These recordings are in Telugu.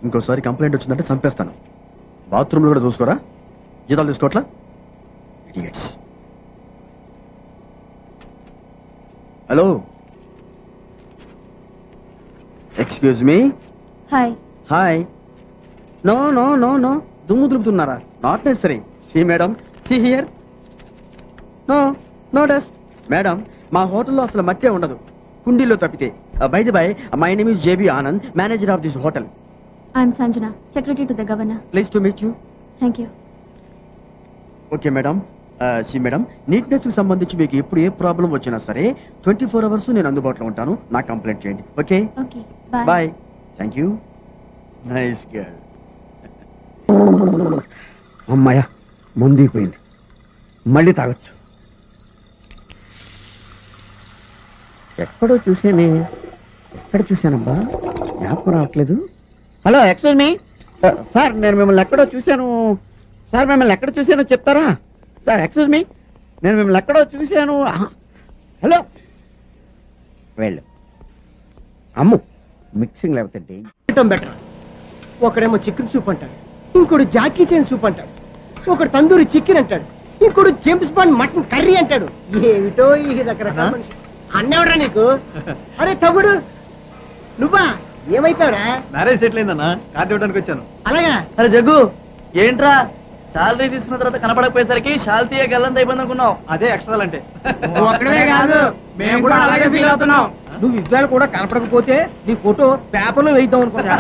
ఇంకోసారి కంప్లైంట్ వచ్చిందంటే చంపేస్తాను. బాత్రూమ్లో కూడా చూసుకోరా, జీతాలు తీసుకోవట్లా. Idiots. Hello, excuse me. Hi. Hi. No no no no, దుమ్ము దులుపుతున్నారా? Not necessary. See madam, see here. No no dust. Madam, మా హోటల్లో అసలు మట్టే ఉండదు, కుండీలో తప్పితే. By the by, my name is JB Anand, manager of this hotel. I'm Sanjana, secretary to the governor. Please to meet you. Thank you. Okay madam. See madam, neatness కి సంబంధించి మీకు ఎప్పుడు ఏ ప్రాబ్లం వచ్చినా సరే 24 hours నేను అందుబాటులో ఉంటాను. నాకు కంప్లైంట్ చేయండి. Okay okay, bye. Bye. Thank you. Nice girl. అమ్మాయ, ముందుకుపోయింది, మళ్ళీ తాగొచ్చు. ఎక్కడో చూసానే, ఎక్కడ చూశానబ్బా, జ్ఞాపకం రావట్లేదు. హలో, ఎక్స్క్యూజ్ మీ సార్, నేను మిమ్మల్ని ఎక్కడో చూశాను సార్. మిమ్మల్ని ఎక్కడ చూశానో చెప్తారా సార్? ఎక్స్క్యూజ్ మీ, నేను మిమ్మల్ని ఎక్కడో చూశాను. హలో, వెళ్ళు. అమ్ము, మిక్సింగ్ లేకపోతే బెటర్. ఒకడేమో చికెన్ సూప్ అంటాడు, ఇంకోడు జాకీ చైన్ సూప్ అంటాడు, ఒకడు తందూరి చికెన్ అంటాడు, ఇంకోడు జేమ్స్ బాండ్ మటన్ కర్రీ అంటాడు. ఏమిటో ఈ రకరకాల మనిషి. అన్నెవడా నీకు? అరే తమ్ముడు, నువ్వా? ఏమైపోయావురా? మ్యారేజ్ సెటిల్ అయిందన్నా, కార్డు ఇవ్వడానికి వచ్చాను. అలాగా? అరే జగ్గు, ఏంట్రా శాలరీ తీసుకున్న తర్వాత కనపడకపోయేసరికి శాల్తీయ గల్లంత అయిపోయింది అనుకున్నావు? అదే ఎక్స్ట్రా అంటే. నువ్వు ఒక్కడే కాదు, మేము కూడా అలాగే ఫీల్ అవుతున్నాం. నువ్వు ఇద్దరు కూడా కనపడకపోతే నీ ఫోటో పేపర్ లో వేద్దాం అనుకున్నా.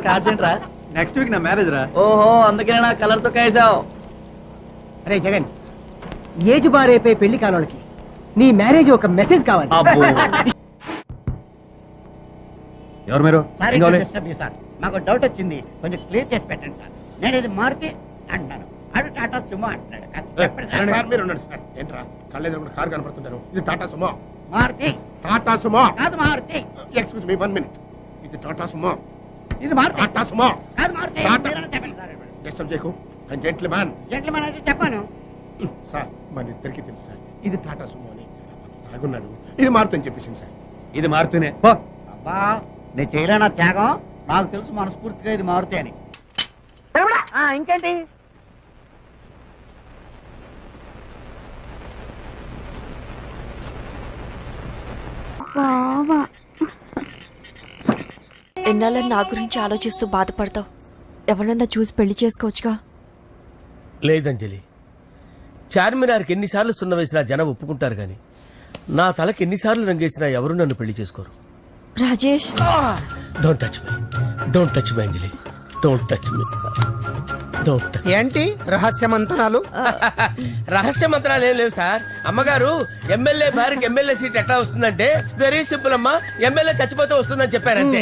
కాసేంట్రా? నెక్స్ట్ వీక్ నా మ్యారేజ్ రా. ఓహో, అందుకే నా కలర్ చొక్కా వేసావు. అరే జగన్, ఏజ్ బార్ అయిపోయి పెళ్లి కానోళ్ళకి నీ మ్యారేజ్ ఒక మెసేజ్ కావాలి. ఎవరు మీరు? సారీ ఏం కావాలి? సార్, మాకు డౌట్ వచ్చింది, కొంచెం క్లియర్ చేసి పెట్టండి సార్. నేను ఇది మారుతి అంటున్నాను, అడు టాటా సుమో అంటున్నాడు. చెప్పండి సార్. మీరు ఉండండి సార్. ఏంట్రా కళ్ళెదురు కారు కనపడుతుంటారు? ఇది టాటా సుమో. మారుతి టాటా సుమో కాదు, మారుతి. Excuse me 1 minute. ఇది టాటా సుమో. ఇది మారుతి టాటా సుమో. కాదు, మారుతి. టాటా. మీరైనా చెప్పండి సార్. డిస్టర్బ్ చేయకు. జెంట్లీమ్యాన్. జెంట్లమెన్ అయితే చెప్పాను. సార్, మన ఇద్దరికి తెలుసు సార్, ఇది టాటా సుమో అని. తాగున్నాడు, ఇది మారుతుందని చెప్పేసింది సార్. ఇది మారుతూనే. అబ్బా, నేను చేయలేనా త్యాగం? నాకు తెలుసు మనస్ఫూర్తిగా ఇది మారుతి అని. ఇంకేంటి? ఎన్నాళ్ళని నా గురించి ఆలోచిస్తూ బాధపడతావు? ఎవరన్నా చూసి పెళ్లి చేసుకోవచ్చుగా. లేదంజలి, చార్మినార్కి ఎన్నిసార్లు సున్న వేసినా జనం ఒప్పుకుంటారు గాని నా తలకి ఎన్నిసార్లు రంగేసినా ఎవరు నన్ను పెళ్లి చేసుకోరు. Rajesh, don't touch me, don't touch me Anjali, don't touch me, don't touch. ఏంటి రహస్య మంతనాలు? రహస్య మంత్రాలు ఏం లేవు సార్. అమ్మగారు ఎమ్మెల్యే భార్యకి ఎమ్మెల్యే సీట్ ఎట్లా వస్తుందంటే వెరీ సింపుల్ అమ్మా, ఎమ్మెల్యే చచ్చిపోతే వస్తుందని చెప్పారంతే.